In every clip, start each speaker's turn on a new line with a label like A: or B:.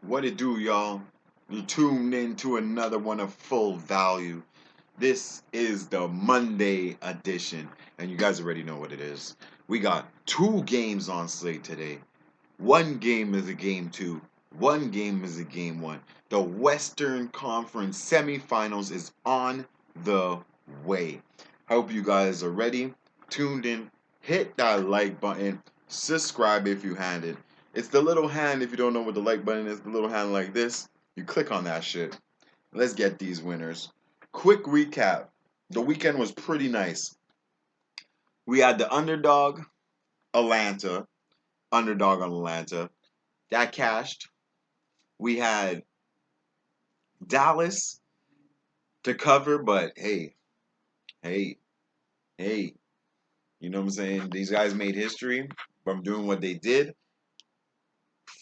A: What it do, y'all? You tuned in to another one of Full Value. This is the Monday edition, and you guys already know what it is. We got two games on slate today. One game is a game two. One game is a game one. The Western Conference semifinals is on the way. Hope you guys are ready, tuned in. Hit that like button. Subscribe if you hand it. It's the little hand if you don't know what the like button is. The little hand like this. You click on that shit. Let's get these winners. Quick recap. The weekend was pretty nice. We had the underdog, Atlanta. Underdog on Atlanta. That cashed. We had Dallas to cover, but hey, hey. You know what I'm saying? These guys made history from doing what they did.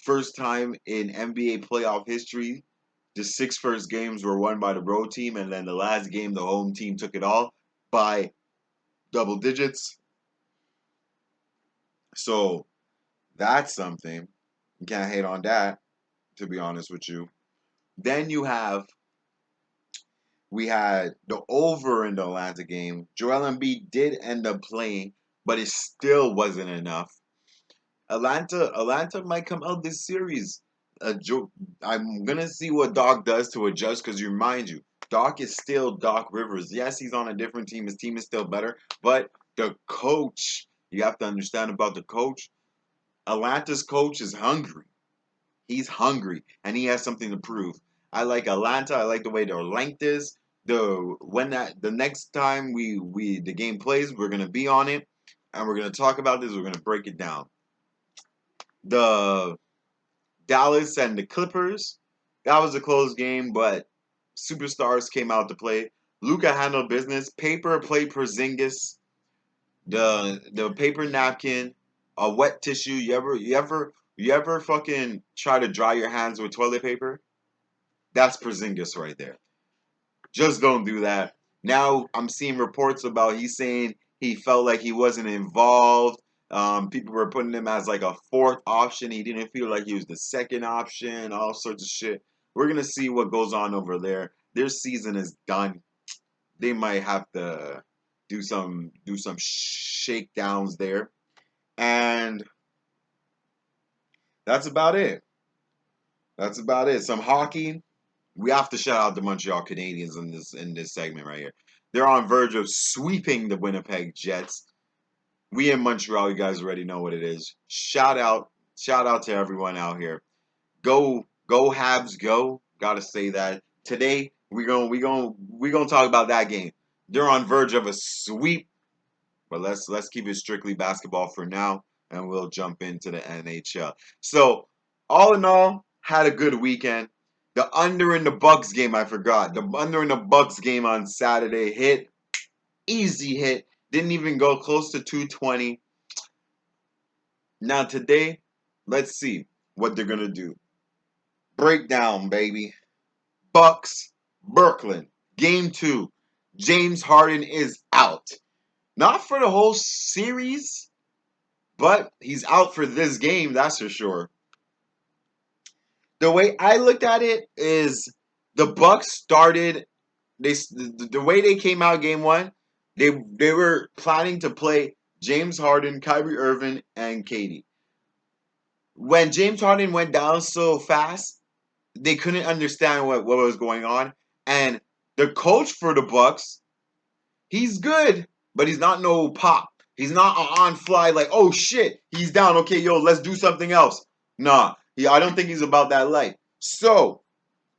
A: First time in NBA playoff history, the six first games were won by the road team, and then the last game, the home team took it all by double digits. So that's something. You can't hate on that, to be honest with you. Then we had the over in the Atlanta game. Joel Embiid did end up playing, but it still wasn't enough. Atlanta might come out this series. I'm gonna see what Doc does to adjust because remind you, Doc is still Doc Rivers. Yes, he's on a different team. His team is still better, but the coach, you have to understand about the coach. Atlanta's coach is hungry. He's hungry and he has something to prove. I like Atlanta. I like the way their length is. The next time the game plays, we're gonna be on it and we're gonna talk about this. We're gonna break it down. The Dallas and the Clippers. That was a close game, but superstars came out to play. Luka handled business. Paper plate Porzingis. The paper napkin, a wet tissue. You ever fucking try to dry your hands with toilet paper? That's Porzingis right there. Just don't do that. Now I'm seeing reports about he's saying he felt like he wasn't involved. People were putting him as like a fourth option. He didn't feel like he was the second option. All sorts of shit. We're gonna see what goes on over there. Their season is done. They might have to do some shakedowns there, and that's about it. That's about it. Some hockey. We have to shout out the Montreal Canadiens in this segment right here. They're on verge of sweeping the Winnipeg Jets. We in Montreal, you guys already know what it is. Shout out to everyone out here. Go Habs, go! Gotta say that today we gonna talk about that game. They're on verge of a sweep, but let's keep it strictly basketball for now, and we'll jump into the NHL. So all in all, had a good weekend. The under in the Bucks game, I forgot. The under in the Bucks game on Saturday hit. Easy hit. Didn't even go close to 220. Now today, let's see what they're gonna do. Breakdown, baby. Bucks, Brooklyn. Game 2. James Harden is out. Not for the whole series, but he's out for this game, that's for sure. The way I looked at it is the Bucks started the way they came out game 1, they were planning to play James Harden, Kyrie Irving, and KD. When James Harden went down so fast, they couldn't understand what was going on. And the coach for the Bucks, he's good, but he's not no pop. He's not on fly like, oh shit, he's down. Okay, yo, let's do something else. Nah, I don't think he's about that life. So,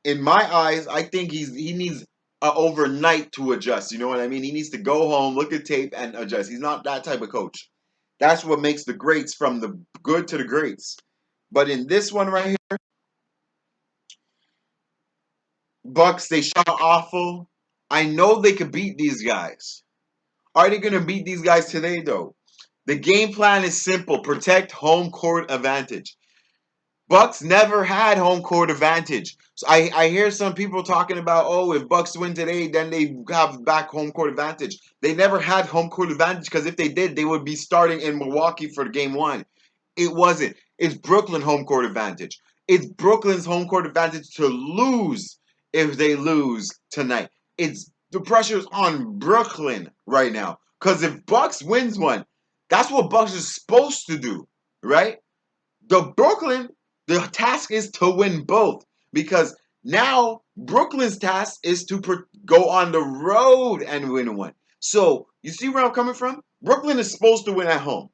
A: in my eyes, I think he needs overnight to adjust. You know what I mean? He needs to go home, look at tape, and adjust. He's not that type of coach. That's what makes the greats from the good to the greats. But in this one right here, Bucks, they shot awful. I know they could beat these guys. Are they going to beat these guys today, though? The game plan is simple. Protect home court advantage. Bucks never had home court advantage. So I hear some people talking about, oh, if Bucks win today, then they have back home court advantage. They never had home court advantage because if they did, they would be starting in Milwaukee for game 1. It wasn't. It's Brooklyn home court advantage. It's Brooklyn's home court advantage to lose if they lose tonight. It's the pressure's on Brooklyn right now. Because if Bucks wins one, that's what Bucks is supposed to do, right? The task is to win both. Because now Brooklyn's task is to go on the road and win one. So, you see where I'm coming from? Brooklyn is supposed to win at home.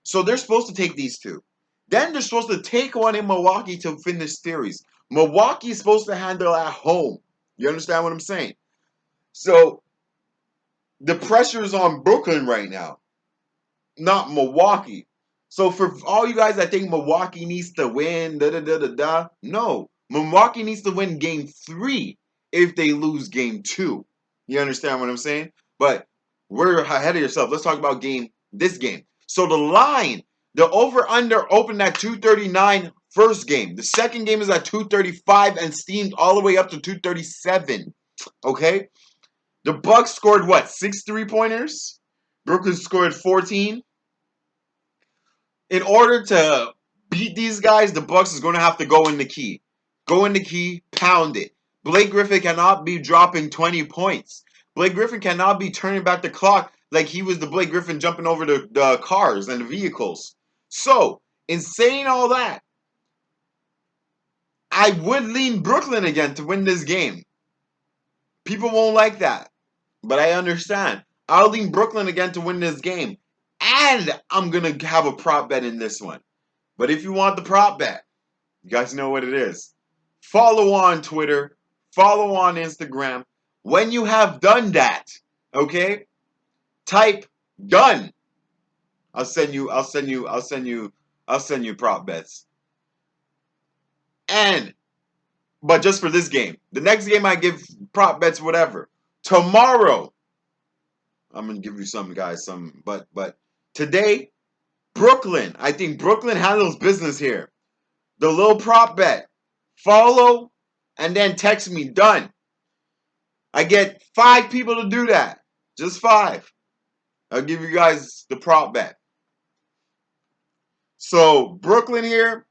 A: So they're supposed to take these two. Then they're supposed to take one in Milwaukee to finish series. Milwaukee is supposed to handle at home. You understand what I'm saying? So the pressure is on Brooklyn right now, not Milwaukee. So for all you guys that think Milwaukee needs to win, no. Milwaukee needs to win game 3 if they lose game 2. You understand what I'm saying? But we're ahead of yourself. Let's talk about this game. So the over-under opened at 239 first game. The second game is at 235 and steamed all the way up to 237. Okay? The Bucks scored what? 6 3-pointers? Brooklyn scored 14. In order to beat these guys, the Bucks is going to have to go in the key. Go in the key, pound it. Blake Griffin cannot be dropping 20 points. Blake Griffin cannot be turning back the clock like he was the Blake Griffin jumping over the cars and the vehicles. So, in saying all that, I would lean Brooklyn again to win this game. People won't like that, but I understand. I'll lean Brooklyn again to win this game. And I'm going to have a prop bet in this one. But if you want the prop bet, you guys know what it is. Follow on Twitter. Follow on Instagram. When you have done that, okay, type done. I'll send you prop bets. But just for this game. The next game I give prop bets, whatever. Tomorrow, I'm gonna give you some guys, but today, Brooklyn. I think Brooklyn handles business here. The little prop bet. Follow and then text me. Done. I get 5 people to do that. Just 5. I'll give you guys the prop bet. So, Brooklyn here.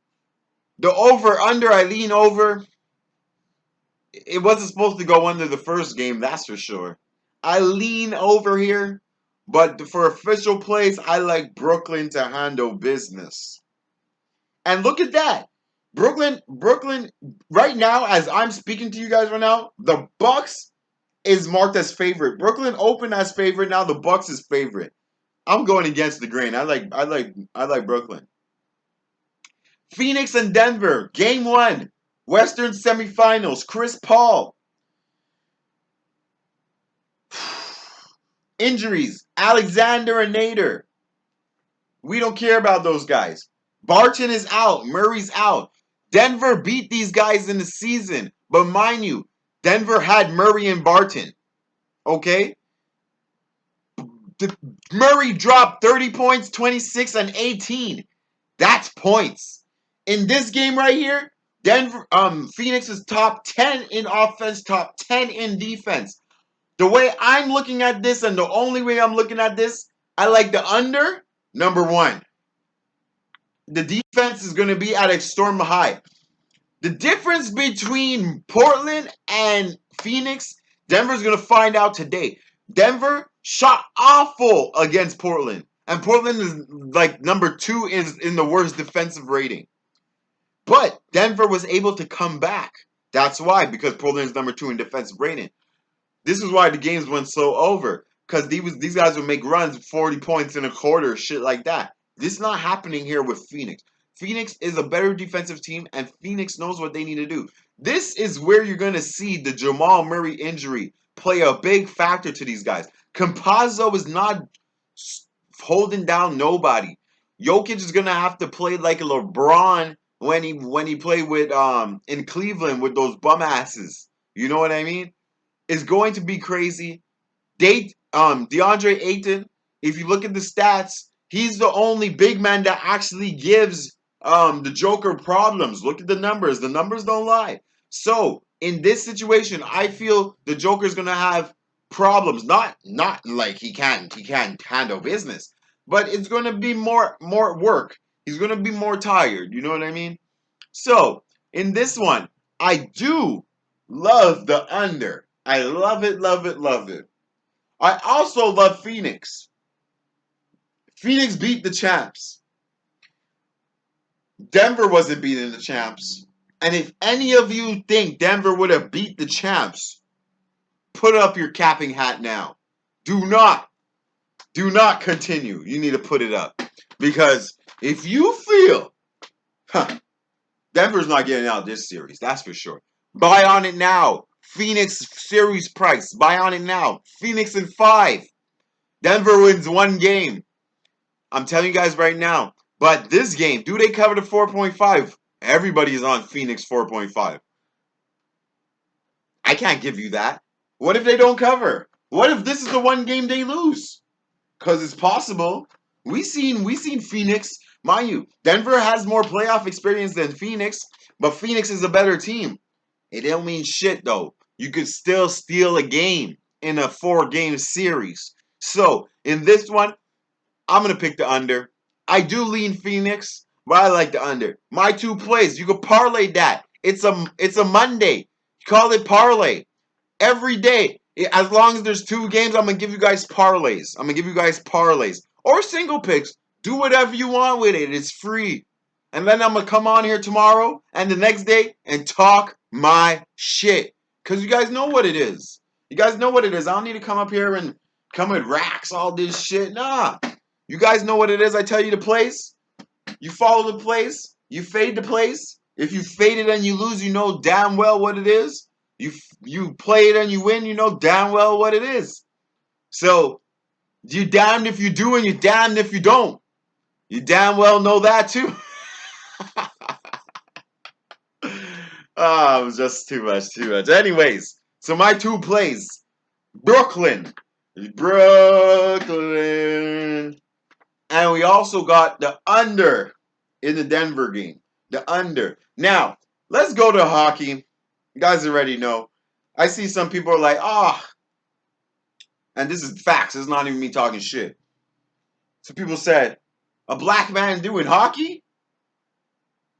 A: The over-under, I lean over. It wasn't supposed to go under the first game, that's for sure. I lean over here. But for official plays, I like Brooklyn to handle business. And look at that. Brooklyn, right now, as I'm speaking to you guys right now, the Bucks is marked as favorite. Brooklyn opened as favorite. Now the Bucks is favorite. I'm going against the grain. I like Brooklyn. Phoenix and Denver, game 1, Western semifinals. Chris Paul. Injuries. Alexander and Nader. We don't care about those guys. Barton is out. Murray's out. Denver beat these guys in the season. But mind you, Denver had Murray and Barton. Okay? Murray dropped 30 points, 26, and 18. That's points. In this game right here, Phoenix is top 10 in offense, top 10 in defense. The way I'm looking at this, and the only way I'm looking at this, I like the under, number 1. The defense is going to be at a storm high. The difference between Portland and Phoenix, Denver's going to find out today. Denver shot awful against Portland. And Portland is like number 2 is in the worst defensive rating. But Denver was able to come back. That's why, because Portland is number 2 in defensive rating. This is why the games went so over. Because these guys would make runs 40 points in a quarter, shit like that. This is not happening here with Phoenix. Phoenix is a better defensive team, and Phoenix knows what they need to do. This is where you're going to see the Jamal Murray injury play a big factor to these guys. Campazzo is not holding down nobody. Jokic is going to have to play like a LeBron when he played with in Cleveland with those bum asses. You know what I mean? It's going to be crazy. DeAndre Ayton, if you look at the stats, he's the only big man that actually gives the Joker problems. Look at the numbers. The numbers don't lie. So, in this situation, I feel the Joker's going to have problems. Not like he can't handle business, but it's going to be more work. He's going to be more tired. You know what I mean? So, in this one, I do love the under. I love it, love it, love it. I also love Phoenix. Phoenix beat the champs. Denver wasn't beating the champs. And if any of you think Denver would have beat the champs, put up your capping hat now. Do not continue. You need to put it up. Because if you feel, Denver's not getting out this series, that's for sure. Buy on it now. Phoenix series price. Buy on it now. Phoenix in 5. Denver wins 1 game. I'm telling you guys right now. But this game, do they cover the 4.5? Everybody's on Phoenix 4.5. I can't give you that. What if they don't cover? What if this is the 1 game they lose? Because it's possible. We seen Phoenix. Mind you, Denver has more playoff experience than Phoenix, but Phoenix is a better team. It don't mean shit though. You could still steal a game in a 4-game series. So in this one, I'm gonna pick the under. I do lean Phoenix, but I like the under. My 2 plays, you could parlay that. It's a Monday. Call it parlay. Every day. As long as there's 2 games, I'm gonna give you guys parlays. Or single picks. Do whatever you want with it. It's free. And then I'm gonna come on here tomorrow and the next day and talk my shit. Cause you guys know what it is. I don't need to come up here and come with racks, all this shit. Nah. You guys know what it is. I tell you the place. You follow the place. You fade the place. If you fade it and you lose, you know damn well what it is. You play it and you win, you know damn well what it is. So, you damned if you do and you damned if you don't. You damn well know that too. It was just too much. Anyways, so my 2 plays. Brooklyn. And we also got the under in the Denver game. The under. Now, let's go to hockey. You guys already know. I see some people are like, and this is facts. It's not even me talking shit. So people said, a black man doing hockey?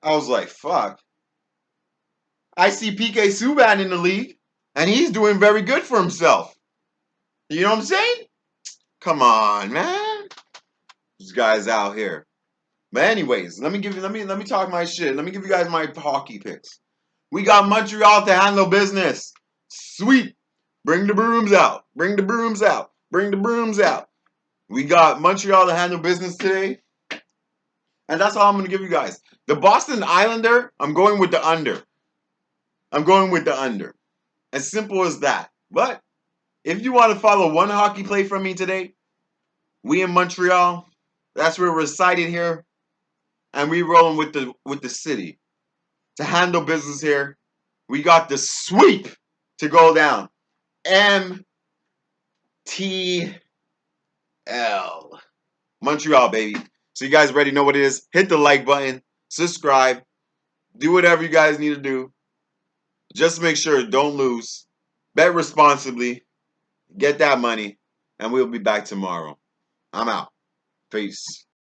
A: I was like, fuck. I see PK Subban in the league, and he's doing very good for himself. You know what I'm saying? Come on, man. These guys out here. But anyways, let me talk my shit. Let me give you guys my hockey picks. We got Montreal to handle business. Sweet. Bring the brooms out. We got Montreal to handle business today. And that's all I'm going to give you guys. The Boston Islander, I'm going with the under. As simple as that. But if you want to follow one hockey play from me today, we in Montreal, that's where we're sighted here. And we rolling with the city. To handle business here, we got the sweep to go down. MTL. Montreal, baby. So you guys already know what it is. Hit the like button. Subscribe. Do whatever you guys need to do. Just make sure don't lose. Bet responsibly. Get that money. And we'll be back tomorrow. I'm out. Peace.